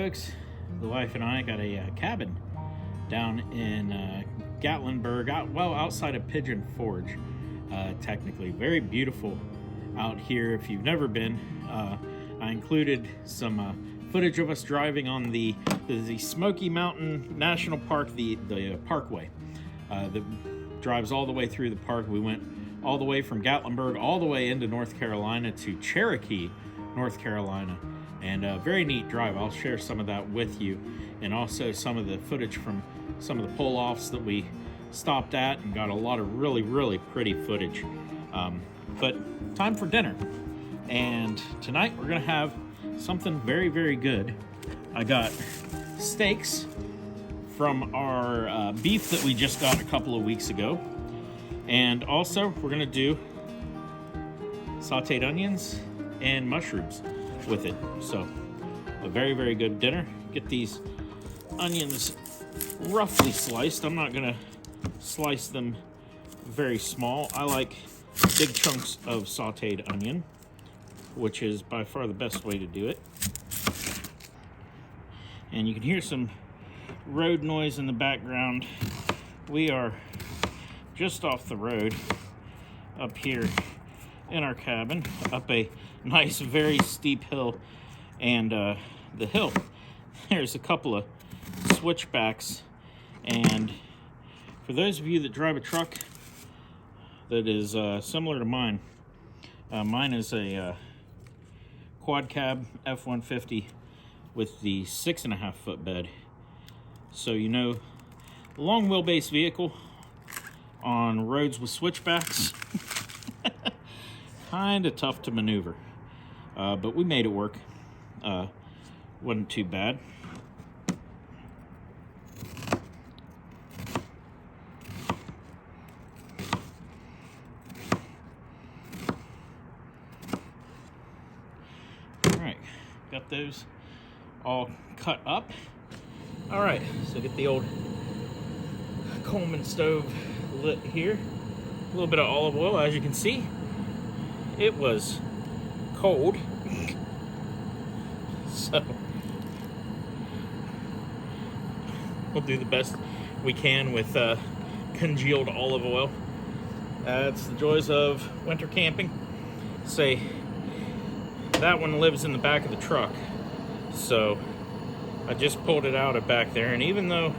folks. The wife and I got a cabin down in Gatlinburg, outside of Pigeon Forge, technically. Very beautiful out here. If you've never been, I included some footage of us driving on the Smoky Mountain National Park, the Parkway that drives all the way through the park. We went all the way from Gatlinburg all the way into North Carolina to Cherokee, North Carolina. And a very neat drive. I'll share some of that with you, and also some of the footage from some of the pull-offs that we stopped at and got a lot of really, really pretty footage. But time for dinner. And tonight we're gonna have something very, very good. I got steaks from our beef that we just got a couple of weeks ago. And also we're gonna do sauteed onions and mushrooms with it. So a very, very good dinner. Get these onions roughly sliced. I'm not gonna slice them very small. I like big chunks of sauteed onion, which is by far the best way to do it. And you can hear some road noise in the background. We are just off the road up here in our cabin, up a nice, very steep hill. And the hill, there's a couple of switchbacks. And for those of you that drive a truck that is similar to mine, mine is a quad cab F-150 with the 6.5 foot bed. So you know, long wheelbase vehicle on roads with switchbacks, kind of tough to maneuver, but we made it work. Wasn't too bad. All right, got those all cut up. All right, so get the old Coleman stove lit here. A little bit of olive oil, as you can see. It was cold, so we'll do the best we can with congealed olive oil. It's the joys of winter camping. Say, that one lives in the back of the truck, so I just pulled it out of back there. And even though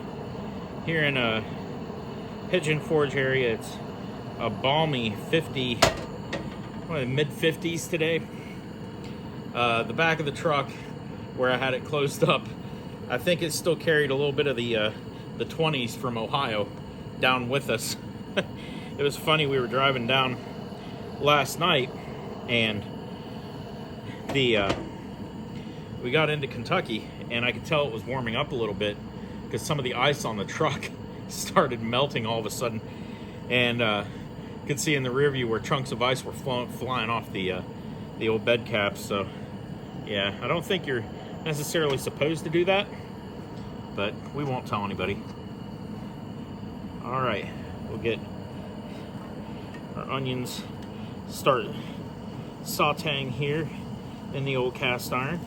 here in a Pigeon Forge area it's a balmy 50, mid 50s today, the back of the truck where I had it closed up, I think it still carried a little bit of the 20s from Ohio down with us. It was funny, we were driving down last night, and we got into Kentucky, and I could tell it was warming up a little bit because some of the ice on the truck started melting all of a sudden, and could see in the rear view where chunks of ice were flying off the old bed caps. So yeah, I don't think you're necessarily supposed to do that, but we won't tell anybody. All right, we'll get our onions, start sauteing here in the old cast iron.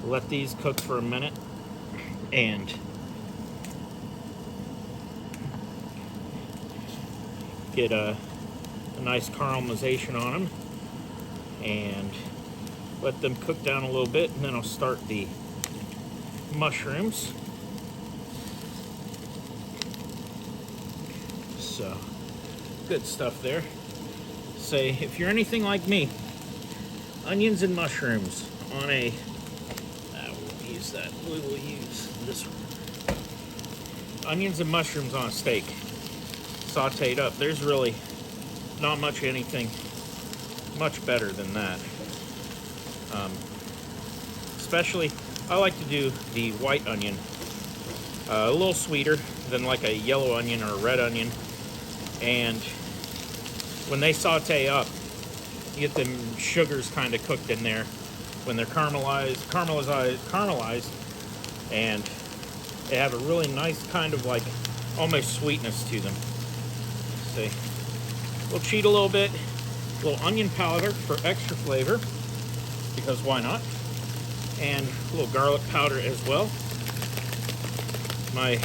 Let these cook for a minute and get a nice caramelization on them, and let them cook down a little bit, and then I'll start the mushrooms. So good stuff there. Say, if you're anything like me, onions and mushrooms on a we will use this one. Onions and mushrooms on a steak, sauteed up. There's really not much anything much better than that. Especially, I like to do the white onion, a little sweeter than like a yellow onion or a red onion. And when they saute up, you get them sugars kind of cooked in there. When they're caramelized, and they have a really nice kind of like almost sweetness to them. See, we'll cheat a little bit, a little onion powder for extra flavor, because why not? And a little garlic powder as well. My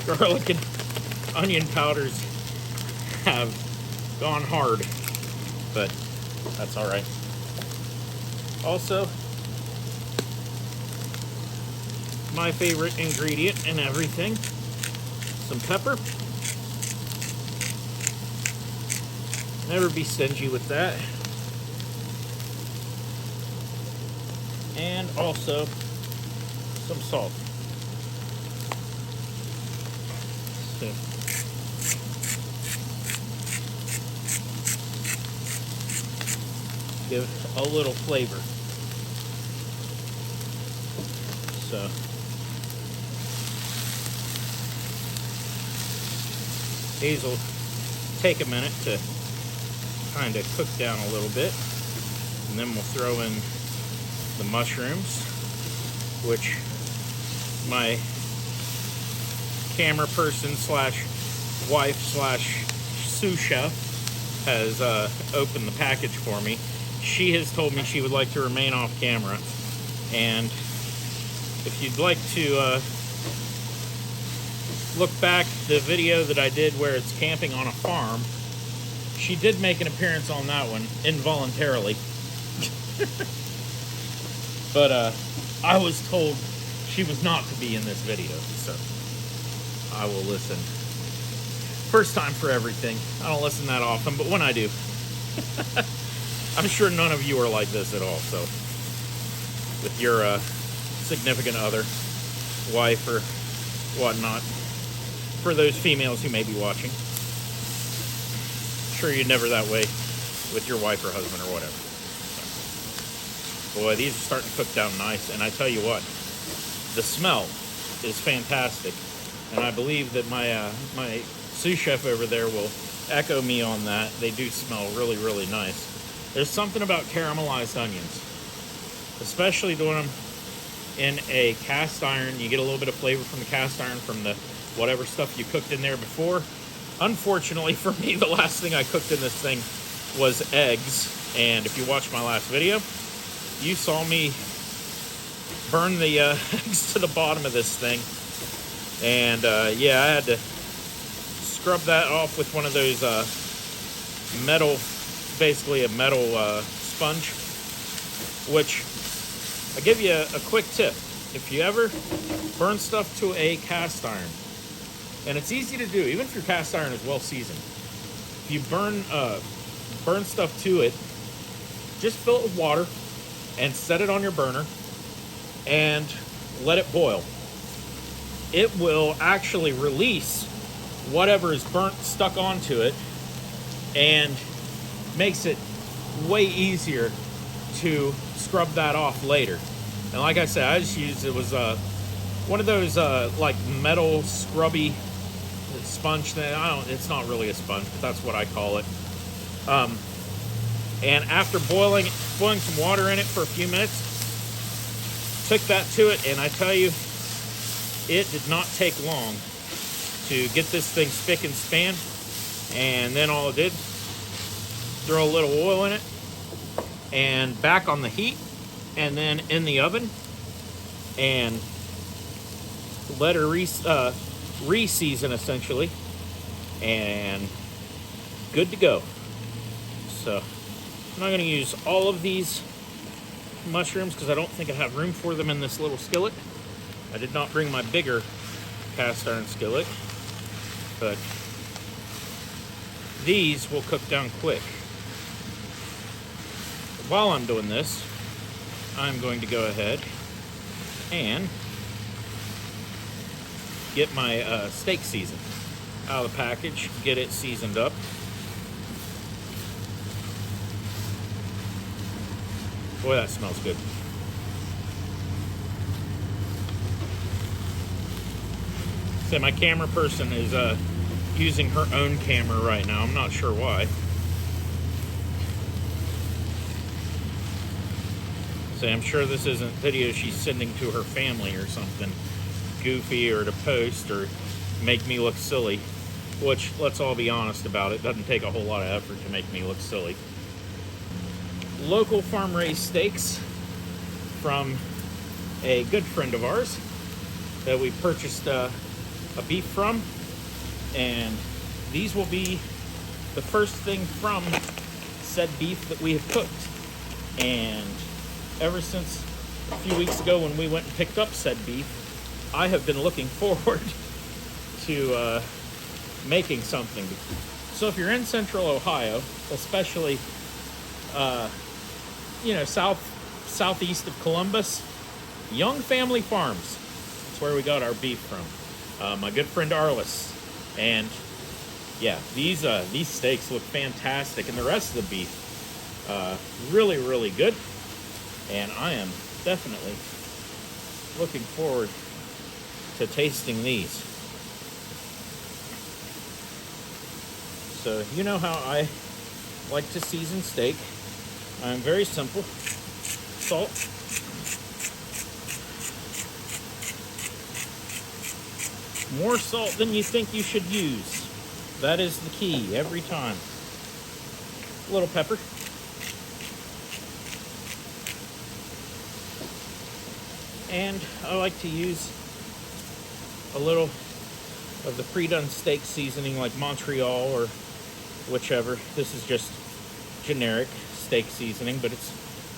garlic and onion powders have gone hard, but that's all right. Also, my favorite ingredient in everything, some pepper. Never be stingy with that. And also some salt. So, give a little flavor. So, these will take a minute to kind of cook down a little bit, and then we'll throw in the mushrooms, which my camera person slash wife slash sous chef has opened the package for me. She has told me she would like to remain off camera, and if you'd like to look back the video that I did where it's camping on a farm, she did make an appearance on that one involuntarily. But I was told she was not to be in this video, so I will listen. First time for everything. I don't listen that often, but when I do, I'm sure none of you are like this at all. So with your significant other, wife, or whatnot, for those females who may be watching, I'm sure you're never that way with your wife or husband or whatever. Boy, these are starting to cook down nice, and I tell you what, the smell is fantastic, and I believe that my my sous chef over there will echo me on that. They do smell really, really nice. There's something about caramelized onions, especially doing them in a cast iron. You get a little bit of flavor from the cast iron from the whatever stuff you cooked in there before. Unfortunately for me, the last thing I cooked in this thing was eggs, and if you watched my last video, you saw me burn the eggs to the bottom of this thing. And yeah, I had to scrub that off with one of those metal, basically a metal sponge, which I'll give you a quick tip. If you ever burn stuff to a cast iron, and it's easy to do, even if your cast iron is well seasoned, if you burn stuff to it, just fill it with water and set it on your burner and let it boil. It will actually release whatever is burnt stuck onto it and makes it way easier to scrub that off later. And like I said, I just used, it was one of those like metal scrubby sponge thing. It's not really a sponge, but that's what I call it. And after boiling some water in it for a few minutes, took that to it, and I tell you, it did not take long to get this thing spick and span. And then all it did, throw a little oil in it, and back on the heat, and then in the oven, and let her re-season essentially, and good to go. So I'm not going to use all of these mushrooms because I don't think I have room for them in this little skillet. I did not bring my bigger cast iron skillet, but these will cook down quick. While I'm doing this, I'm going to go ahead and get my steak seasoned out of the package, get it seasoned up. Boy, that smells good. So my camera person is using her own camera right now. I'm not sure why. So I'm sure this isn't video she's sending to her family or something goofy, or to post or make me look silly, which, let's all be honest about it, doesn't take a whole lot of effort to make me look silly. local farm-raised steaks from a good friend of ours that we purchased a beef from, and these will be the first thing from said beef that we have cooked. And ever since a few weeks ago when we went and picked up said beef, I have been looking forward to making something. So if you're in central Ohio, especially southeast of Columbus, Young Family Farms, that's where we got our beef from. My good friend Arliss. And yeah, these steaks look fantastic, and the rest of the beef really, really good. And I am definitely looking forward to tasting these. So you know how I like to season steak. I'm very simple. Salt. More salt than you think you should use. That is the key every time. A little pepper. And I like to use a little of the pre-done steak seasoning like Montreal or whichever. This is just generic steak seasoning, but it's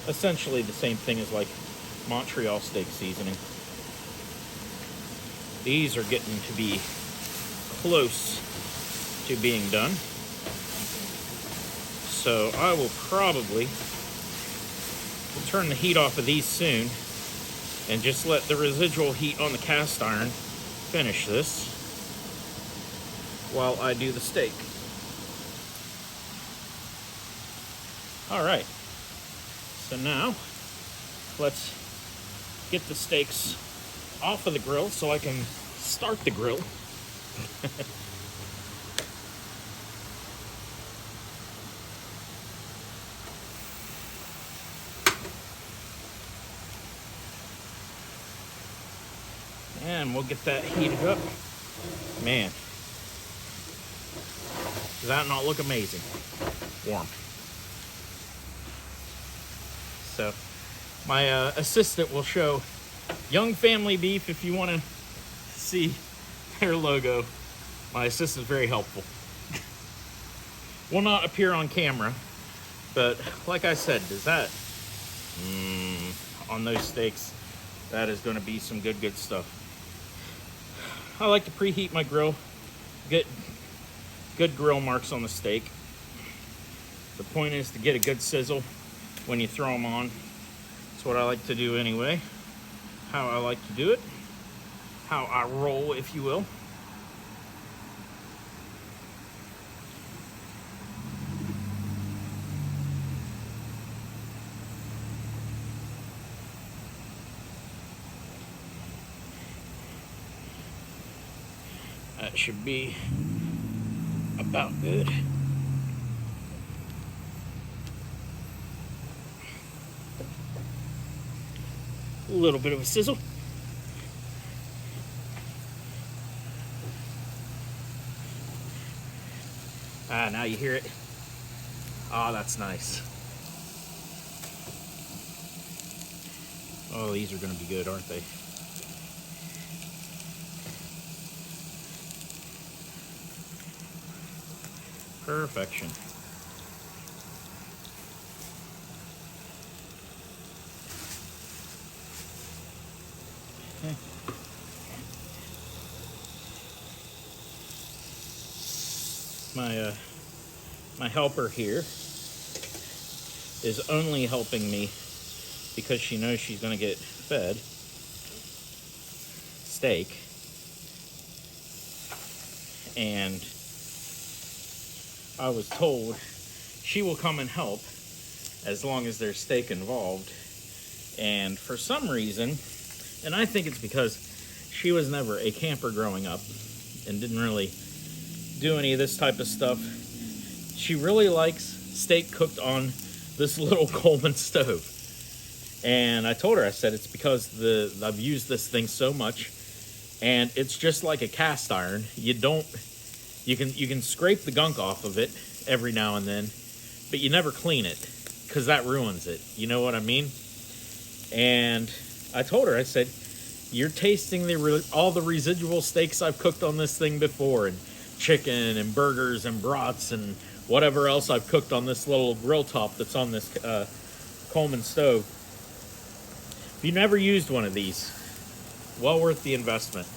essentially the same thing as like Montreal steak seasoning. These are getting to be close to being done. So I will probably turn the heat off of these soon and just let the residual heat on the cast iron finish this while I do the steak. All right, so now let's get the steaks off of the grill so I can start the grill. And we'll get that heated up. Man, does that not look amazing? Warm. So my assistant will show Young Family Beef if you want to see their logo. My assistant's very helpful. Will not appear on camera, but like I said, does that on those steaks, that is going to be some good stuff. I like to preheat my grill, get good grill marks on the steak. The point is to get a good sizzle when you throw them on. That's what I like to do anyway. How I like to do it. How I roll, if you will. That should be about good. A little bit of a sizzle. Now you hear it. Oh, that's nice. Oh, these are going to be good, aren't they? Perfection. Okay. My helper here is only helping me because she knows she's going to get fed steak, and I was told she will come and help as long as there's steak involved. And for some reason, and I think it's because she was never a camper growing up and didn't really do any of this type of stuff, she really likes steak cooked on this little Coleman stove. And I told her, I said, it's because I've used this thing so much, and it's just like a cast iron. You can scrape the gunk off of it every now and then, but you never clean it. because that ruins it. You know what I mean? And I told her, I said, you're tasting all the residual steaks I've cooked on this thing before, and chicken and burgers and brats and whatever else I've cooked on this little grill top that's on this Coleman stove. If you never used one of these, well worth the investment.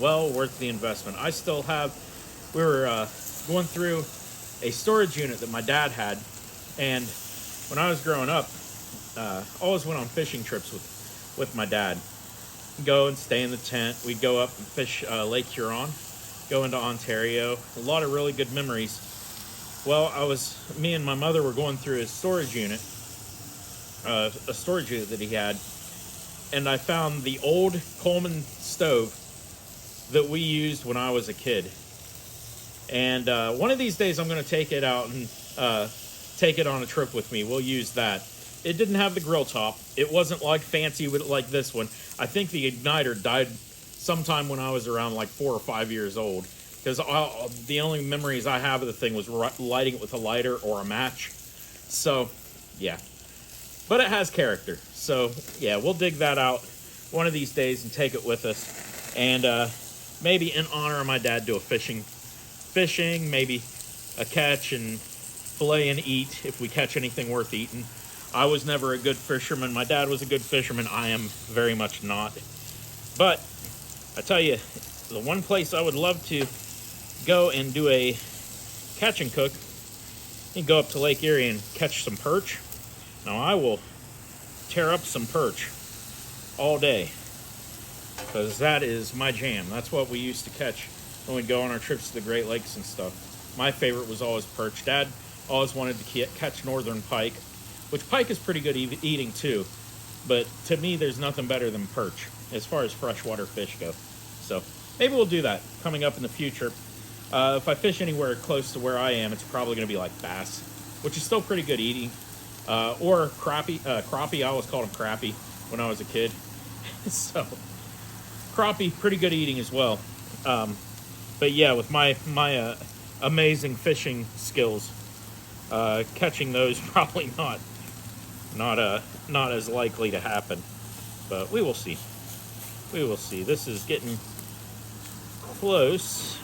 Well worth the investment. I still have, we were going through a storage unit that my dad had, and when I was growing up, always went on fishing trips with my dad. Go and stay in the tent. We'd go up and fish Lake Huron, go into Ontario. A lot of really good memories. Well, me and my mother were going through his storage unit, a storage unit that he had, and I found the old Coleman stove that we used when I was a kid. And one of these days I'm going to take it out and take it on a trip with me. We'll use that. It didn't have the grill top. It wasn't like fancy like this one. I think the igniter died sometime when I was around like 4 or 5 years old, because the only memories I have of the thing was lighting it with a lighter or a match. So, yeah. But it has character. So, yeah, we'll dig that out one of these days and take it with us. And maybe in honor of my dad, do a fishing, maybe a catch and fillet and eat if we catch anything worth eating. I was never a good fisherman. My dad was a good fisherman. I am very much not. But I tell you, the one place I would love to go and do a catch and cook, you go up to Lake Erie and catch some perch. Now I will tear up some perch all day, because that is my jam. That's what we used to catch when we'd go on our trips to the Great Lakes and stuff. My favorite was always perch. Dad always wanted to catch northern pike, which pike is pretty good eating too. But to me, there's nothing better than perch as far as freshwater fish go. So maybe we'll do that coming up in the future. If I fish anywhere close to where I am, it's probably going to be like bass, which is still pretty good eating. Or crappie. Crappie, I always called them crappie when I was a kid. So crappie, pretty good eating as well. But yeah, with my amazing fishing skills, catching those probably not as likely to happen. But we will see. We will see. This is getting close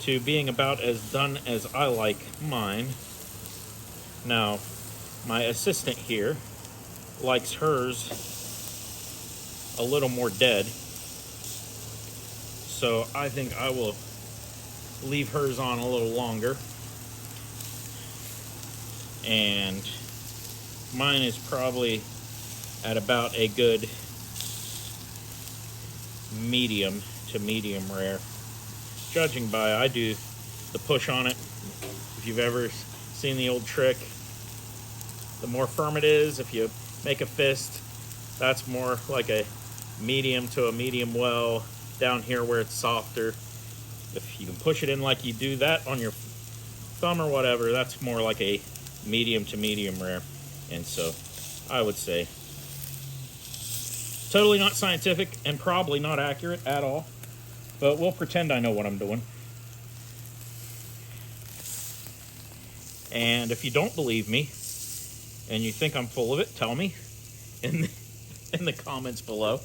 to being about as done as I like mine. Now, my assistant here likes hers a little more dead, so I think I will leave hers on a little longer, and mine is probably at about a good medium to medium rare, judging by I do the push on it. If you've ever seen the old trick, the more firm it is, if you make a fist, that's more like a medium to a medium well. Down here where it's softer, if you can push it in like you do that on your thumb or whatever, that's more like a medium to medium rare. And so I would say totally not scientific and probably not accurate at all, but we'll pretend I know what I'm doing. And if you don't believe me and you think I'm full of it, tell me in the comments below.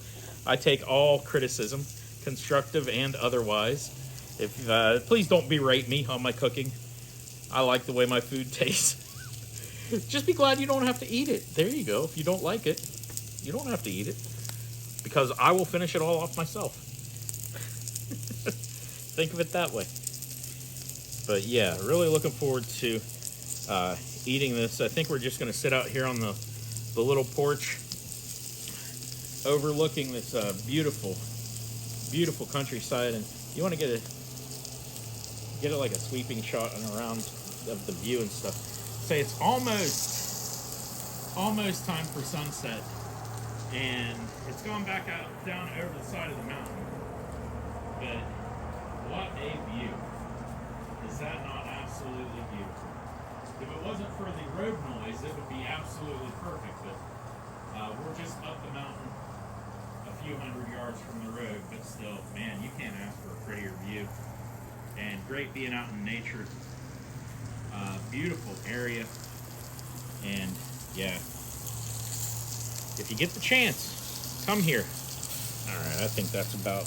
I take all criticism, constructive and otherwise. If please don't berate me on my cooking. I like the way my food tastes. Just be glad you don't have to eat it. There you go. If you don't like it, you don't have to eat it, because I will finish it all off myself. Think of it that way. But yeah, really looking forward to eating this. I think we're just going to sit out here on the little porch overlooking this beautiful countryside. And you want to get it like a sweeping shot and around of the view and stuff. Say it's almost time for sunset, and it's going back out down over the side of the mountain. But what a view! Is that not absolutely beautiful? If it wasn't for the road noise, it would be absolutely perfect. But we're just up the mountain a few hundred yards from the road, but still, man, you can't ask for a prettier view. And great being out in nature. Beautiful area. And yeah, if you get the chance, come here. All right, I think that's about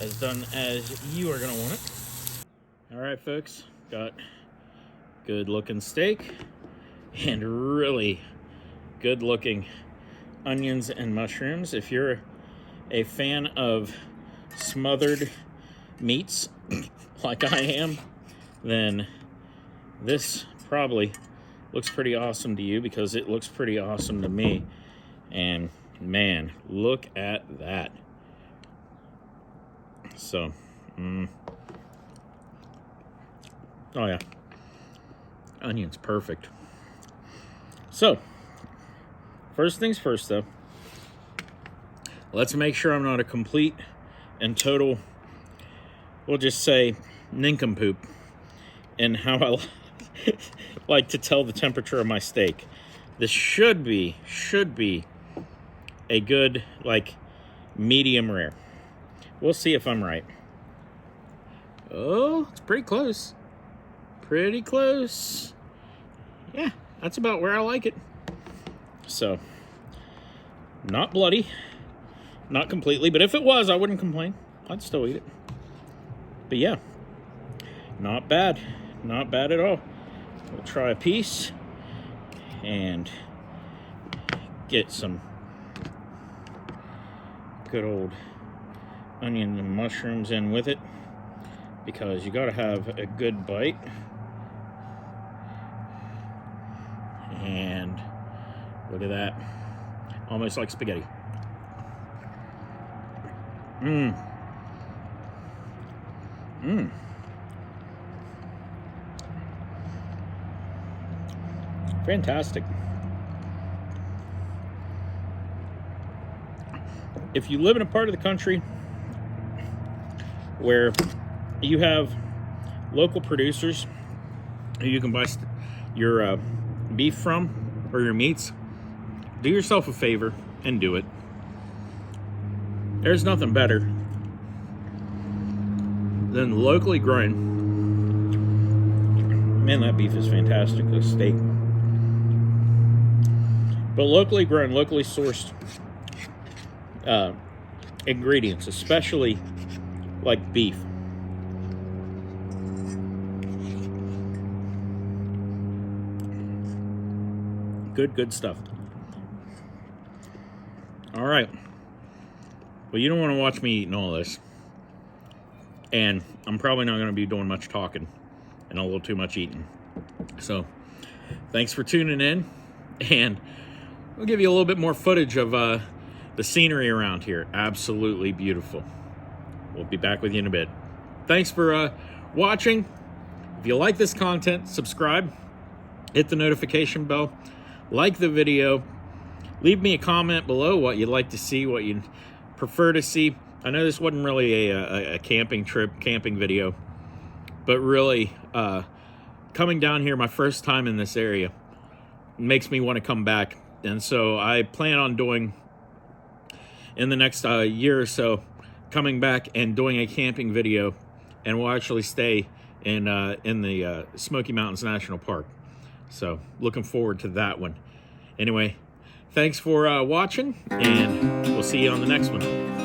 as done as you are gonna want it. All right, folks, got good looking steak and really good looking onions and mushrooms. If you're a fan of smothered meats like I am, then this probably looks pretty awesome to you, because it looks pretty awesome to me. And man, look at that. So, oh yeah, onion's perfect. So, first things first though, let's make sure I'm not a complete and total, we'll just say, nincompoop in how I like to tell the temperature of my steak. This should be a good, like, medium rare. We'll see if I'm right. Oh, it's pretty close. Pretty close. Yeah, that's about where I like it. So, not bloody, not completely, but if it was, I wouldn't complain. I'd still eat it. But yeah, not bad. Not bad at all. We'll try a piece and get some good old onion and mushrooms in with it, because you gotta have a good bite. And look at that, almost like spaghetti. Fantastic. If you live in a part of the country where you have local producers who you can buy your beef from, or your meats, do yourself a favor and do it. There's nothing better than locally grown. Man, that beef is fantastic, this steak. But locally grown, locally sourced ingredients, especially like beef. Good stuff. All right. Well, you don't want to watch me eating all this. And I'm probably not going to be doing much talking and a little too much eating. So, thanks for tuning in. And I'll give you a little bit more footage of the scenery around here. Absolutely beautiful. We'll be back with you in a bit. Thanks for watching. If you like this content, subscribe. Hit the notification bell. Like the video. Leave me a comment below what you'd like to see, what you'd prefer to see. I know this wasn't really a camping video, but really coming down here, my first time in this area, makes me want to come back. And so I plan on doing, in the next year or so, coming back and doing a camping video, and we'll actually stay in the Smoky Mountains National Park. So looking forward to that one. Anyway, thanks for watching, and we'll see you on the next one.